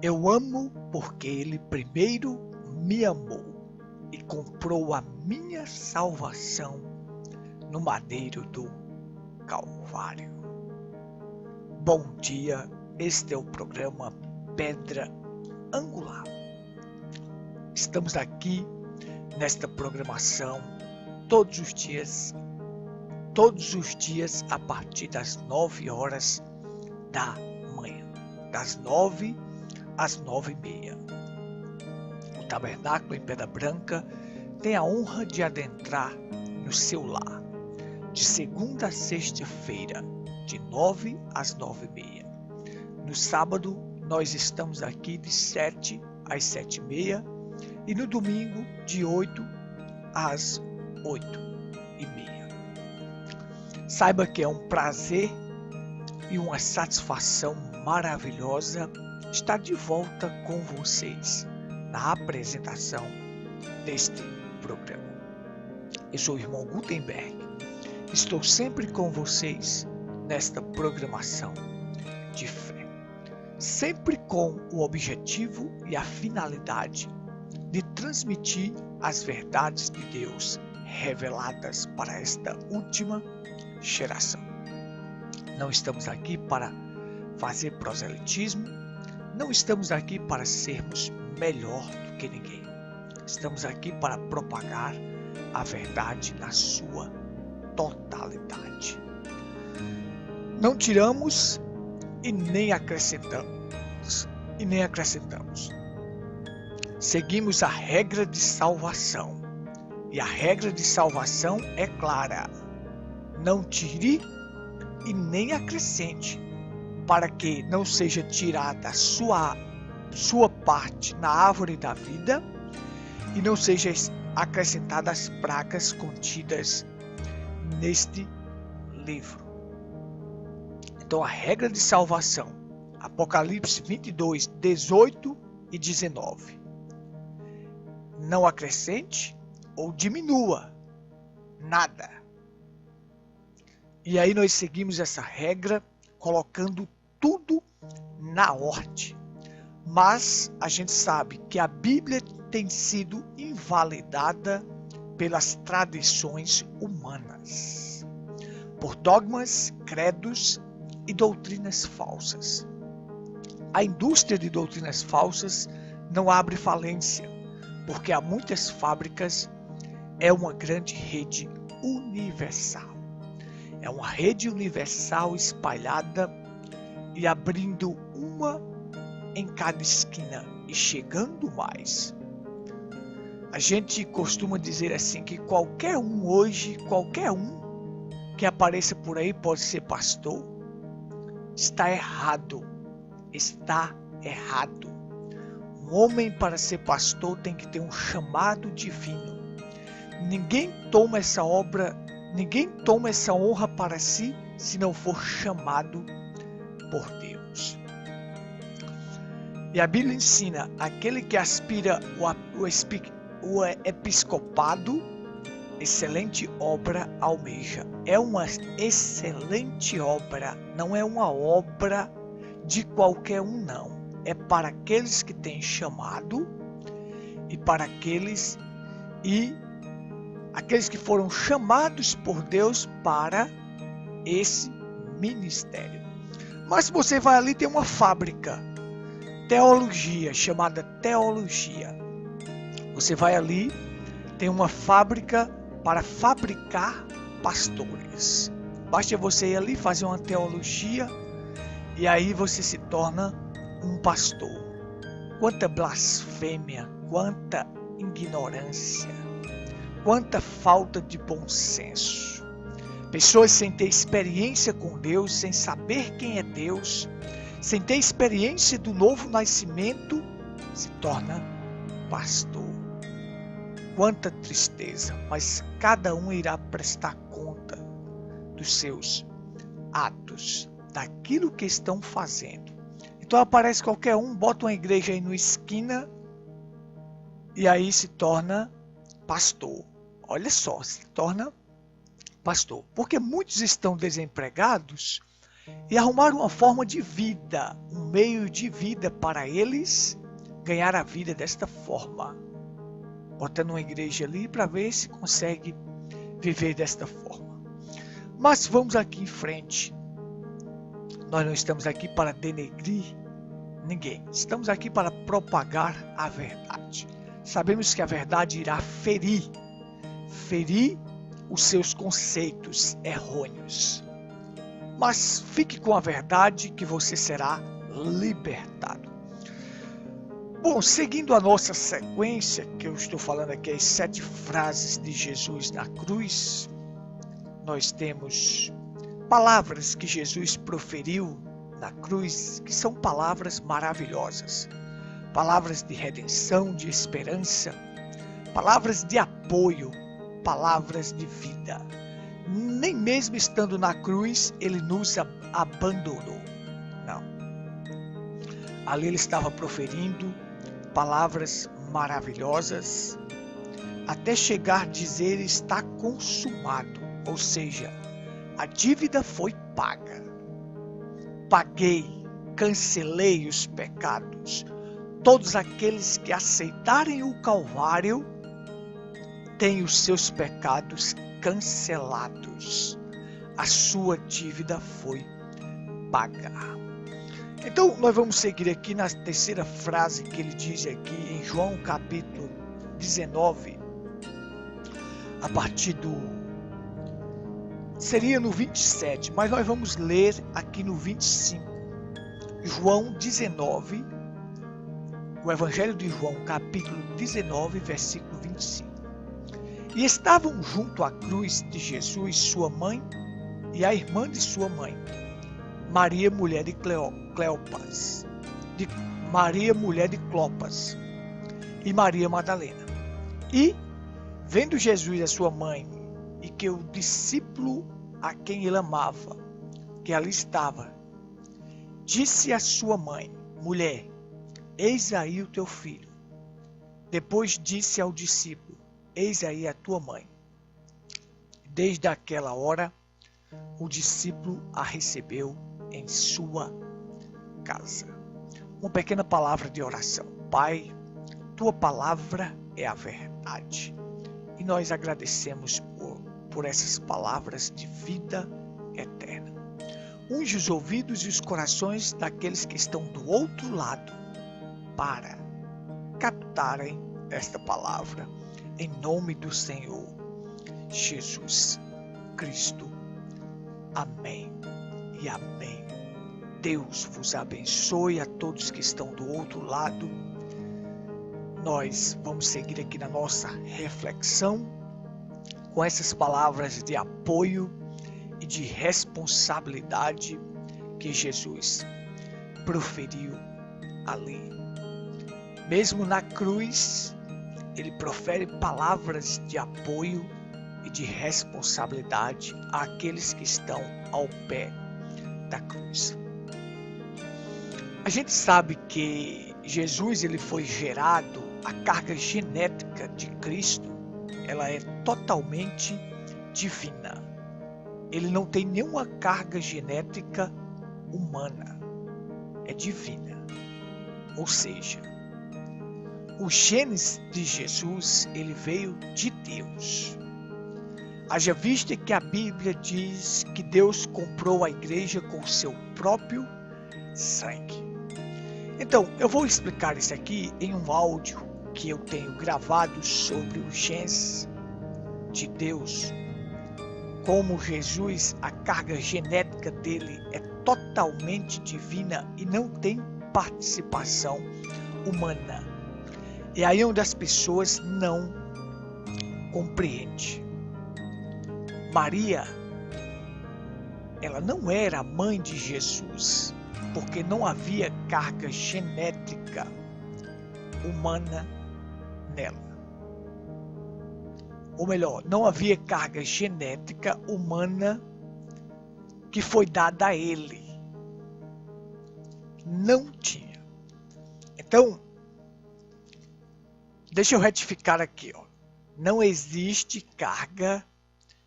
Eu amo porque Ele primeiro me amou e comprou a minha salvação no madeiro do Calvário. Bom dia, este é o programa Pedra Angular. Estamos aqui nesta programação todos os dias a partir das 9 horas da manhã, das 9 às 9h30. O Tabernáculo em Pedra Branca tem a honra de adentrar no seu lar, de segunda a sexta-feira, de 9 às 9h30. No sábado, nós estamos aqui de 7 às 7h30 e no domingo, de 8 às 8h30. Saiba que é um prazer e uma satisfação maravilhosa estar de volta com vocês na apresentação deste programa. Eu sou o irmão Gutenberg. Estou sempre com vocês nesta programação de fé, sempre com o objetivo e a finalidade de transmitir as verdades de Deus reveladas para esta última geração. Não estamos aqui para fazer proselitismo, não estamos aqui para sermos melhor do que ninguém. Estamos aqui para propagar a verdade na sua totalidade. Não tiramos e nem acrescentamos. Seguimos a regra de salvação. E a regra de salvação é clara: não tire e nem acrescente, para que não seja tirada a sua parte na árvore da vida e não seja acrescentada as pragas contidas neste livro. Então, a regra de salvação, Apocalipse 22, 18 e 19. Não acrescente ou diminua nada. E aí nós seguimos essa regra colocando tudo na ordem. Mas a gente sabe que a Bíblia tem sido invalidada pelas tradições humanas, por dogmas, credos e doutrinas falsas. A indústria de doutrinas falsas não abre falência, porque há muitas fábricas. É uma grande rede universal. É uma rede universal espalhada e abrindo uma em cada esquina e chegando mais. A gente costuma dizer assim que qualquer um hoje, qualquer um que apareça por aí pode ser pastor. Está errado. Está errado. Um homem para ser pastor tem que ter um chamado divino. Ninguém toma essa honra para si se não for chamado por Deus. E a Bíblia ensina: aquele que aspira o episcopado, excelente obra almeja. É uma excelente obra, não é uma obra de qualquer um, não. É para aqueles que têm chamado e para aqueles que foram chamados por Deus para esse ministério. Mas se você vai ali, tem uma fábrica, teologia, chamada teologia. Você vai ali, tem uma fábrica para fabricar pastores. Basta você ir ali fazer uma teologia e aí você se torna um pastor. Quanta blasfêmia, quanta ignorância, quanta falta de bom senso. Pessoas sem ter experiência com Deus, sem saber quem é Deus, sem ter experiência do novo nascimento, se torna pastor. Quanta tristeza, mas cada um irá prestar conta dos seus atos, daquilo que estão fazendo. Então aparece qualquer um, bota uma igreja aí na esquina e aí se torna pastor. Olha só, se torna pastor. Porque muitos estão desempregados e arrumar uma forma de vida, um meio de vida para eles ganhar a vida desta forma. Botando uma igreja ali para ver se consegue viver desta forma. Mas vamos aqui em frente. Nós não estamos aqui para denegrir ninguém. Estamos aqui para propagar a verdade. Sabemos que a verdade irá ferir os seus conceitos errôneos. Mas fique com a verdade que você será libertado. Bom, seguindo a nossa sequência, que eu estou falando aqui, as 7 frases de Jesus na cruz, nós temos palavras que Jesus proferiu na cruz, que são palavras maravilhosas. Palavras de redenção, de esperança, palavras de apoio, palavras de vida. Nem mesmo estando na cruz, ele nos abandonou. Não. Ali ele estava proferindo palavras maravilhosas, até chegar a dizer está consumado, ou seja, a dívida foi paga. Paguei, cancelei os pecados. Todos aqueles que aceitarem o Calvário têm os seus pecados cancelados. A sua dívida foi paga. Então, nós vamos seguir aqui na terceira frase que ele diz aqui em João capítulo 19, a partir do... seria no 27, mas nós vamos ler aqui no 25. João 19, o Evangelho de João, capítulo 19, versículo 25. E estavam junto à cruz de Jesus sua mãe e a irmã de sua mãe, Maria, mulher de Cleopas, Maria, mulher de Clopas, e Maria Madalena. E, vendo Jesus a sua mãe, e que o discípulo a quem ele amava, que ali estava, disse à sua mãe: mulher, eis aí o teu filho. Depois disse ao discípulo: eis aí a tua mãe. Desde aquela hora, o discípulo a recebeu em sua casa. Uma pequena palavra de oração. Pai, tua palavra é a verdade. E nós agradecemos por essas palavras de vida eterna. Unge os ouvidos e os corações daqueles que estão do outro lado para captarem esta palavra. Em nome do Senhor Jesus Cristo. Amém e amém. Deus vos abençoe a todos que estão do outro lado. Nós vamos seguir aqui na nossa reflexão com essas palavras de apoio e de responsabilidade que Jesus proferiu ali. Mesmo na cruz, ele profere palavras de apoio e de responsabilidade àqueles que estão ao pé da cruz. A gente sabe que Jesus ele foi gerado, a carga genética de Cristo, ela é totalmente divina. Ele não tem nenhuma carga genética humana, é divina. Ou seja, o genes de Jesus, ele veio de Deus. Haja vista que a Bíblia diz que Deus comprou a igreja com seu próprio sangue. Então, eu vou explicar isso aqui em um áudio que eu tenho gravado sobre os genes de Deus. Como Jesus, a carga genética dele é totalmente divina e não tem participação humana. É aí onde as pessoas não compreendem. Maria, ela não era a mãe de Jesus, porque não havia carga genética humana nela. Ou melhor, não havia carga genética humana que foi dada a ele. Não tinha. Então, deixa eu retificar aqui, ó. Não existe carga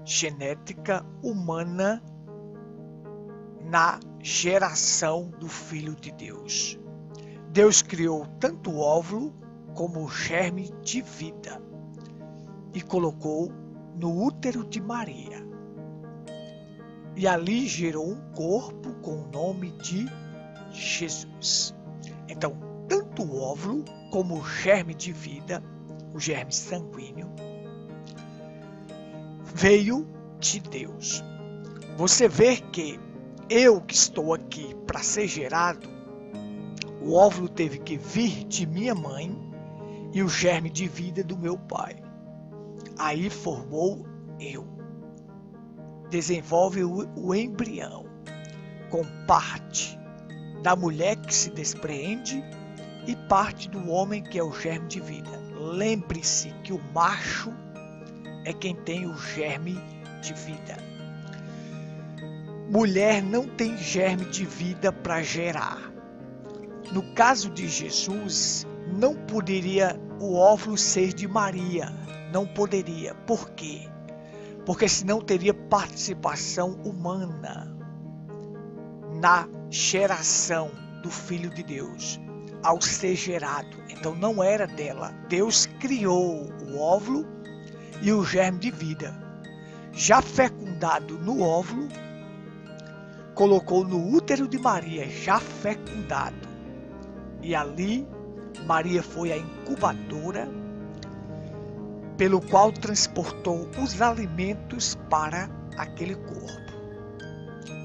genética humana na geração do Filho de Deus. Deus criou tanto o óvulo como o germe de vida e colocou no útero de Maria. E ali gerou um corpo com o nome de Jesus. Então, tanto o óvulo como o germe de vida, o germe sanguíneo, veio de Deus. Você vê que eu que estou aqui para ser gerado, o óvulo teve que vir de minha mãe e o germe de vida do meu pai. Aí formou eu. Desenvolve o embrião com parte da mulher que se despreende e parte do homem que é o germe de vida. Lembre-se que o macho é quem tem o germe de vida. Mulher não tem germe de vida para gerar. No caso de Jesus, não poderia o óvulo ser de Maria. Não poderia. Por quê? Porque senão teria participação humana na geração do Filho de Deus, ao ser gerado. Então não era dela. Deus criou o óvulo e o germe de vida. Já fecundado no óvulo, colocou no útero de Maria, já fecundado. E ali, Maria foi a incubadora, pelo qual transportou os alimentos para aquele corpo.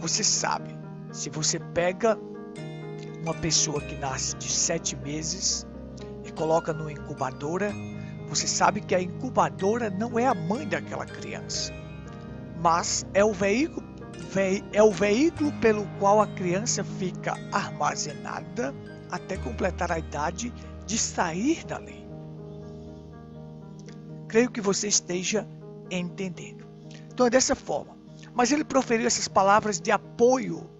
Você sabe, se você pega uma pessoa que nasce de 7 meses e coloca numa incubadora, você sabe que a incubadora não é a mãe daquela criança, mas é o veículo pelo qual a criança fica armazenada até completar a idade de sair dali. Creio que você esteja entendendo. Então é dessa forma. Mas ele proferiu essas palavras de apoio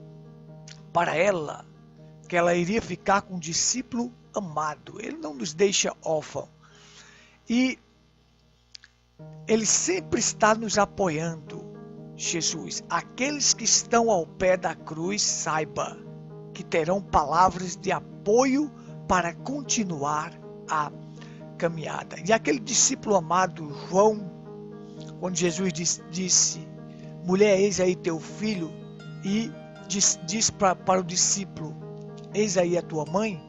para ela, que ela iria ficar com um discípulo amado. Ele não nos deixa órfãos. E ele sempre está nos apoiando. Jesus, aqueles que estão ao pé da cruz, saiba que terão palavras de apoio para continuar a caminhada. E aquele discípulo amado, João, quando Jesus disse, mulher, eis aí teu filho, e diz para o discípulo, eis aí a tua mãe,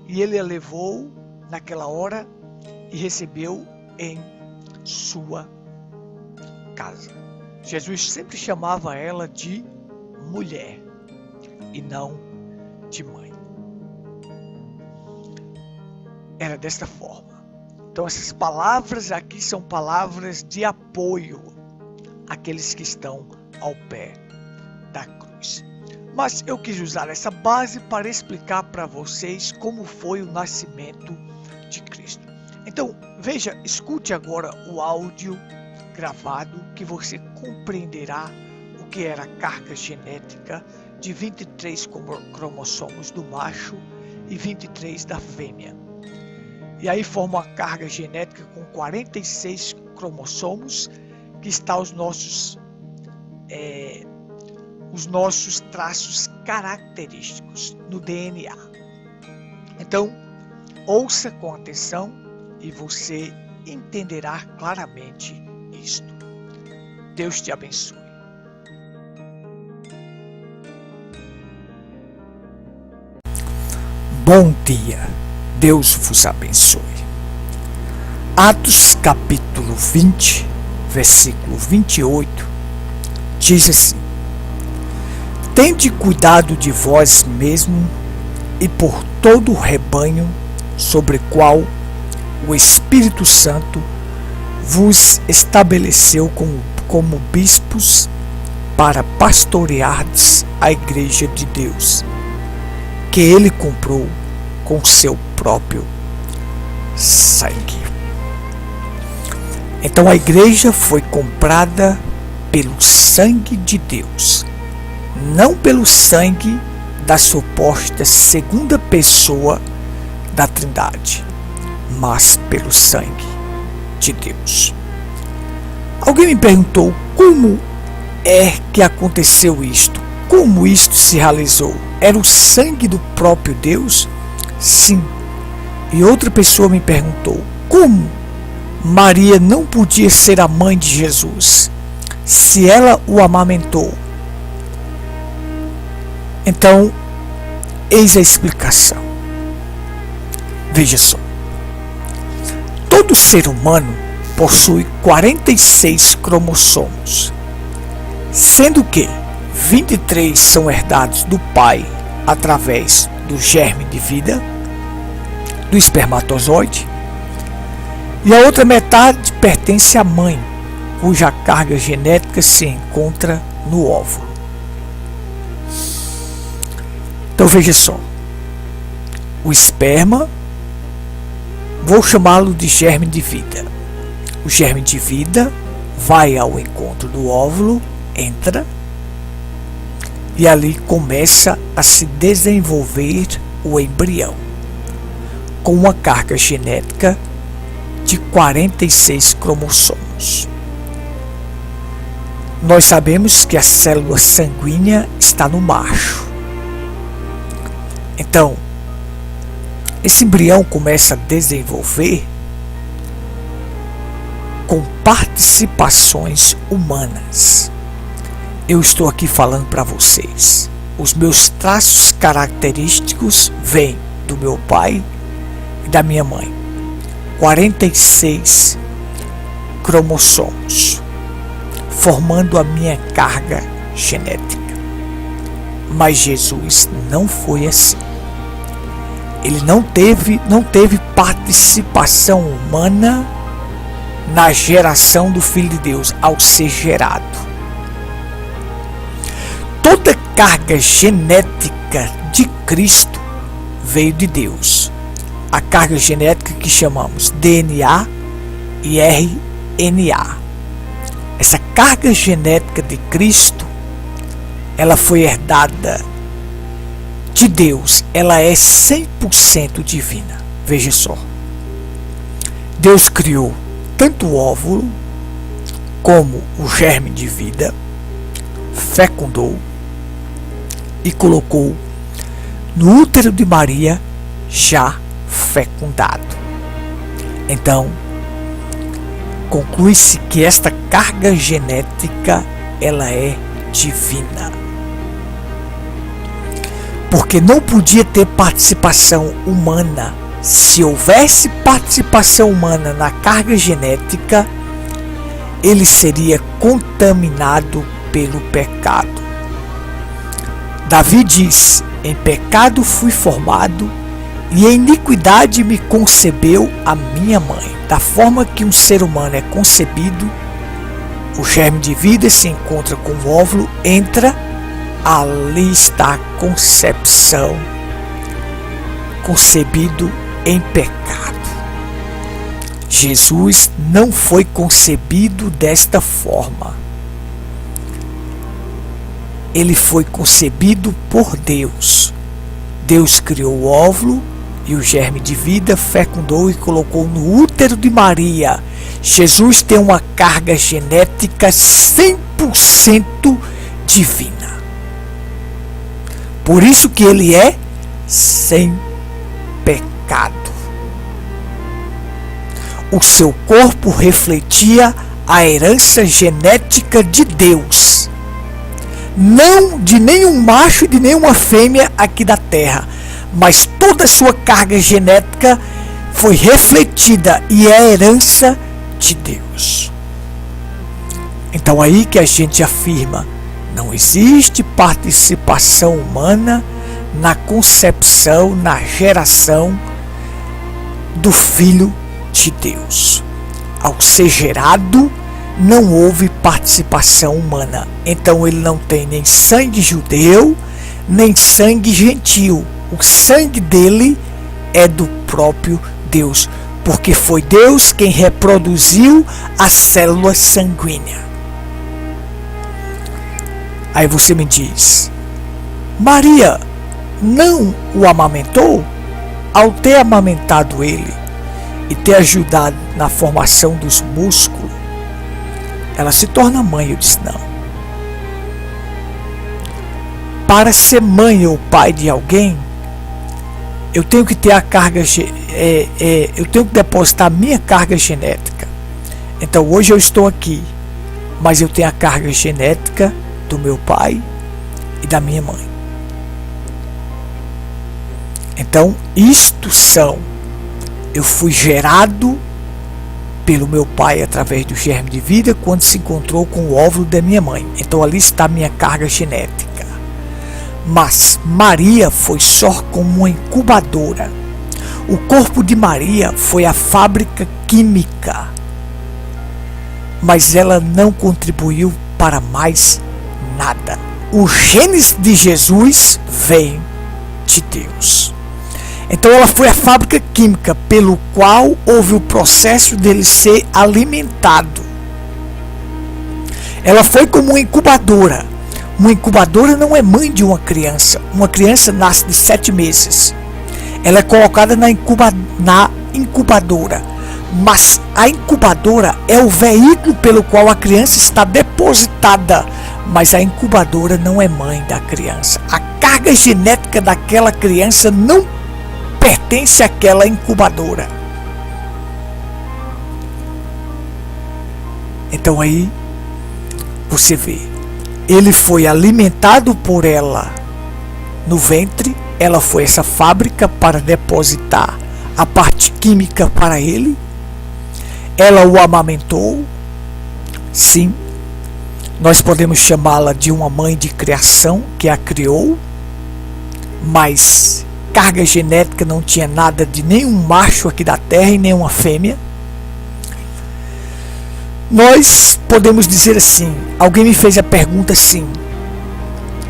e ele a levou naquela hora e recebeu em sua casa. Jesus sempre chamava ela de mulher e não de mãe. Era desta forma. Então essas palavras aqui são palavras de apoio àqueles que estão ao pé da cruz. Mas eu quis usar essa base para explicar para vocês como foi o nascimento de Cristo. Então veja, escute agora o áudio gravado que você compreenderá o que era a carga genética de 23 cromossomos do macho e 23 da fêmea. E aí forma uma carga genética com 46 cromossomos que está os nossos traços característicos no DNA. Então, ouça com atenção e você entenderá claramente isto. Deus te abençoe. Bom dia, Deus vos abençoe. Atos capítulo 20, versículo 28, diz assim: tende cuidado de vós mesmo e por todo o rebanho sobre qual o Espírito Santo vos estabeleceu como bispos para pastoreardes a igreja de Deus, que ele comprou com seu próprio sangue. Então a igreja foi comprada pelo sangue de Deus, não pelo sangue da suposta segunda pessoa da Trindade, mas pelo sangue de Deus. Alguém me perguntou como é que aconteceu isto. como isto se realizou? Era o sangue do próprio Deus? Sim. E outra pessoa me perguntou: como Maria não podia ser a mãe de Jesus, se ela o amamentou? Então, eis a explicação. Veja só. Todo ser humano possui 46 cromossomos, sendo que 23 são herdados do pai através do germe de vida, do espermatozoide, e a outra metade pertence à mãe, cuja carga genética se encontra no óvulo. Então veja só, o esperma, vou chamá-lo de germe de vida. O germe de vida vai ao encontro do óvulo, entra, e ali começa a se desenvolver o embrião, com uma carga genética de 46 cromossomos. Nós sabemos que a célula sanguínea está no macho. Então, esse embrião começa a desenvolver com participações humanas. Eu estou aqui falando para vocês. Os meus traços característicos vêm do meu pai e da minha mãe. 46 cromossomos, formando a minha carga genética. Mas Jesus não foi assim. Ele não teve participação humana na geração do Filho de Deus ao ser gerado. Toda carga genética de Cristo veio de Deus. A carga genética que chamamos DNA e RNA. Essa carga genética de Cristo, ela foi herdada de Deus. Ela é 100% divina. Veja só. Deus criou tanto o óvulo como o germe de vida, fecundou e colocou no útero de Maria já fecundado. Então, conclui-se que esta carga genética ela é divina. Porque não podia ter participação humana. Se houvesse participação humana na carga genética, ele seria contaminado pelo pecado. Davi diz: em pecado fui formado e em iniquidade me concebeu a minha mãe. Da forma que um ser humano é concebido, o germe de vida se encontra com o óvulo, entra, ali está a concepção, concebido em pecado. Jesus não foi concebido desta forma. Ele foi concebido por Deus. Deus criou o óvulo e o germe de vida, fecundou e colocou no útero de Maria. Jesus tem uma carga genética 100% divina. Por isso que ele é sem pecado. O seu corpo refletia a herança genética de Deus. Não de nenhum macho e de nenhuma fêmea aqui da terra, mas toda a sua carga genética foi refletida e é a herança de Deus. Então aí que a gente afirma: não existe participação humana na concepção, na geração do Filho de Deus. Ao ser gerado, não houve participação humana. Então ele não tem nem sangue judeu, nem sangue gentil. O sangue dele é do próprio Deus, porque foi Deus quem reproduziu a célula sanguínea. Aí você me diz: Maria não o amamentou? Ao ter amamentado ele e ter ajudado na formação dos músculos, ela se torna mãe. Eu disse: não. para ser mãe ou pai de alguém, eu tenho que ter a carga, eu tenho que depositar a minha carga genética. Então hoje eu estou aqui, mas eu tenho a carga genética do meu pai e da minha mãe. Então isto eu fui gerado pelo meu pai através do germe de vida quando se encontrou com o óvulo da minha mãe. Então ali está a minha carga genética. Mas Maria foi só como uma incubadora. O corpo de Maria foi a fábrica química, mas ela não contribuiu para mais nada. Os genes de Jesus vêm de Deus. Então ela foi a fábrica química pelo qual houve o processo dele ser alimentado. Ela foi como uma incubadora. Uma incubadora não é mãe de uma criança. Uma criança nasce de 7 meses. Ela é colocada na incubadora. Mas a incubadora é o veículo pelo qual a criança está depositada. Mas a incubadora não é mãe da criança. A carga genética daquela criança não pertence àquela incubadora. Então aí você vê, ele foi alimentado por ela no ventre, ela foi essa fábrica para depositar a parte química para ele, ela o amamentou. Sim, nós podemos chamá-la de uma mãe de criação que a criou, mas carga genética não tinha nada de nenhum macho aqui da terra e nenhuma fêmea. Nós podemos dizer assim, alguém me fez a pergunta assim,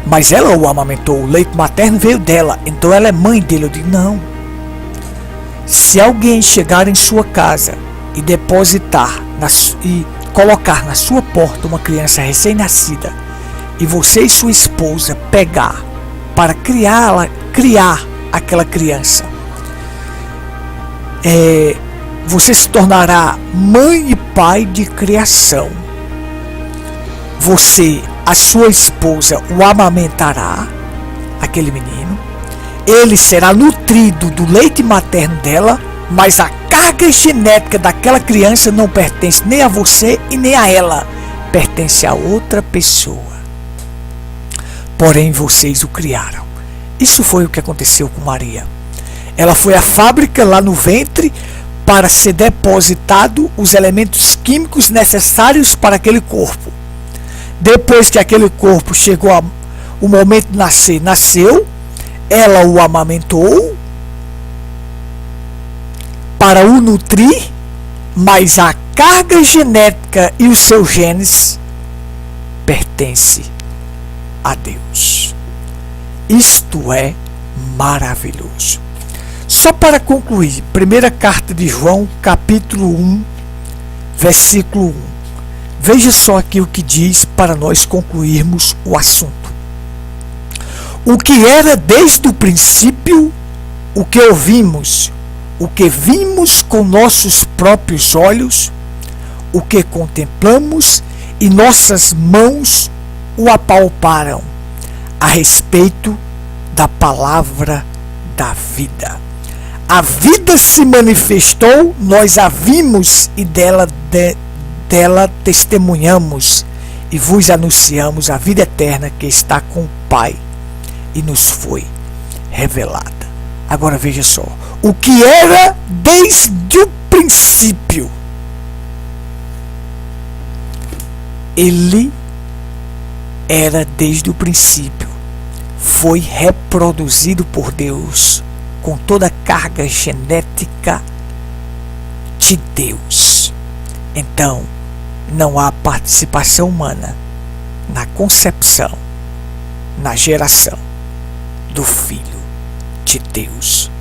mas ela o amamentou, o leite materno veio dela, então ela é mãe dele. Eu digo, não. Se alguém chegar em sua casa e depositar e colocar na sua porta uma criança recém-nascida, e você e sua esposa pegar para criar aquela criança, você se tornará mãe e pai de criação. Você, a sua esposa, o amamentará, aquele menino. Ele será nutrido do leite materno dela, mas a carga genética daquela criança não pertence nem a você e nem a ela. Pertence a outra pessoa. Porém, vocês o criaram. Isso foi o que aconteceu com Maria. Ela foi à fábrica lá no ventre para ser depositado os elementos químicos necessários para aquele corpo. Depois que aquele corpo chegou o momento de nascer, nasceu, ela o amamentou para o nutrir, mas a carga genética e os seus genes pertence a Deus. Isto é maravilhoso. Só para concluir, primeira carta de João, capítulo 1, versículo 1. Veja só aqui o que diz para nós concluirmos o assunto. O que era desde o princípio, o que ouvimos, o que vimos com nossos próprios olhos, o que contemplamos e nossas mãos o apalparam, a respeito da palavra da vida. A vida se manifestou, nós a vimos e dela testemunhamos e vos anunciamos a vida eterna que está com o Pai e nos foi revelada. Agora veja só, o que era desde o princípio, ele era desde o princípio, foi reproduzido por Deus com toda a carga genética de Deus. Então, não há participação humana na concepção, na geração do Filho de Deus.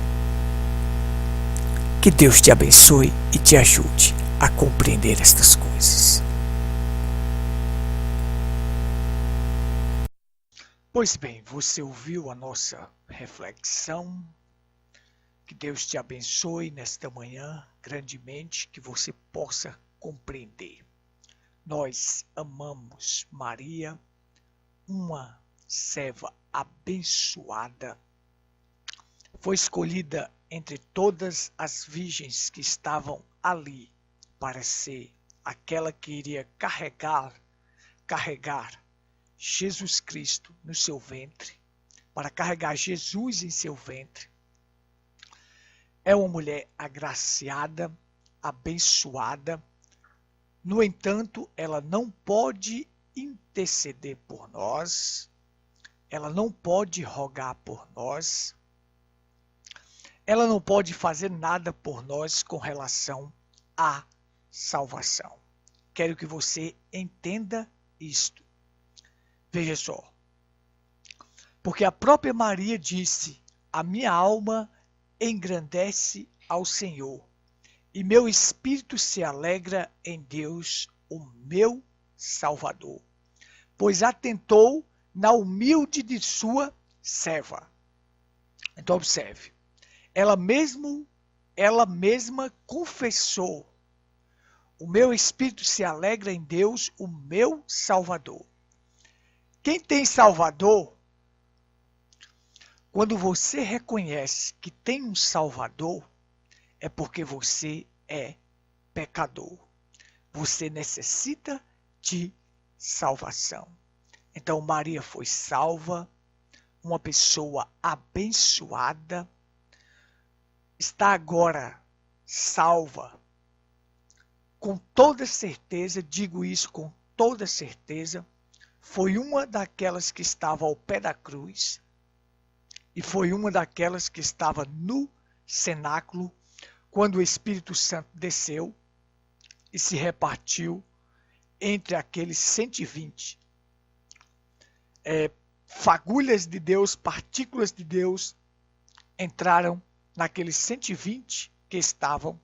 Que Deus te abençoe e te ajude a compreender estas coisas. Pois bem, você ouviu a nossa reflexão. Que Deus te abençoe nesta manhã grandemente, que você possa compreender. Nós amamos Maria, uma serva abençoada. Foi escolhida entre todas as virgens que estavam ali para ser aquela que iria carregar Jesus Cristo no seu ventre, para carregar Jesus em seu ventre. É uma mulher agraciada, abençoada. No entanto, ela não pode interceder por nós, ela não pode rogar por nós, ela não pode fazer nada por nós com relação à salvação. Quero que você entenda isto. Veja só. Porque a própria Maria disse: a minha alma engrandece ao Senhor, e meu espírito se alegra em Deus, o meu Salvador, pois atentou na humilde de sua serva. Então observe, ela mesma confessou: o meu espírito se alegra em Deus, o meu Salvador. Quem tem Salvador, quando você reconhece que tem um Salvador, é porque você é pecador. Você necessita de salvação. Então Maria foi salva, uma pessoa abençoada, está agora salva. Com toda certeza, digo isso com toda certeza, foi uma daquelas que estava ao pé da cruz e foi uma daquelas que estava no cenáculo quando o Espírito Santo desceu e se repartiu entre aqueles 120 fagulhas de Deus, partículas de Deus, entraram naqueles 120 que estavam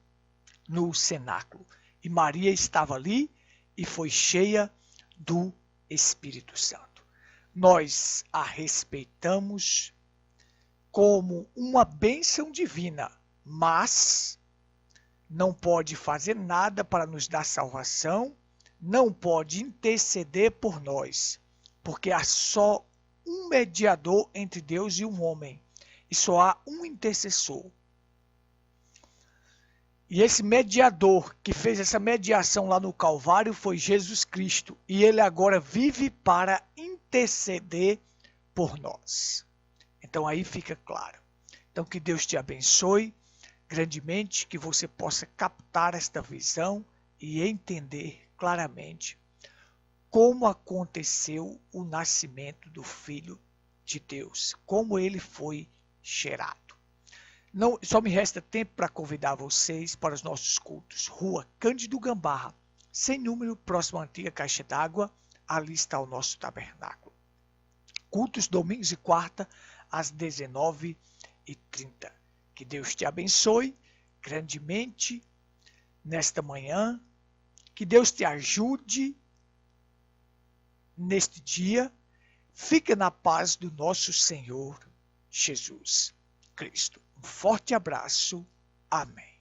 no cenáculo. E Maria estava ali e foi cheia do Espírito Santo. Nós a respeitamos como uma bênção divina, mas não pode fazer nada para nos dar salvação, não pode interceder por nós, porque há só um mediador entre Deus e um homem, e só há um intercessor. E esse mediador que fez essa mediação lá no Calvário foi Jesus Cristo. E ele agora vive para interceder por nós. Então aí fica claro. Então que Deus te abençoe grandemente, que você possa captar esta visão e entender claramente como aconteceu o nascimento do Filho de Deus, como ele foi gerado. Não, só me resta tempo para convidar vocês para os nossos cultos. Rua Cândido Gambarra, sem número, próximo à antiga Caixa d'Água. Ali está o nosso tabernáculo. Cultos domingos e quarta, às 19h30. Que Deus te abençoe grandemente nesta manhã. Que Deus te ajude neste dia. Fica na paz do nosso Senhor Jesus Cristo. Um forte abraço. Amém.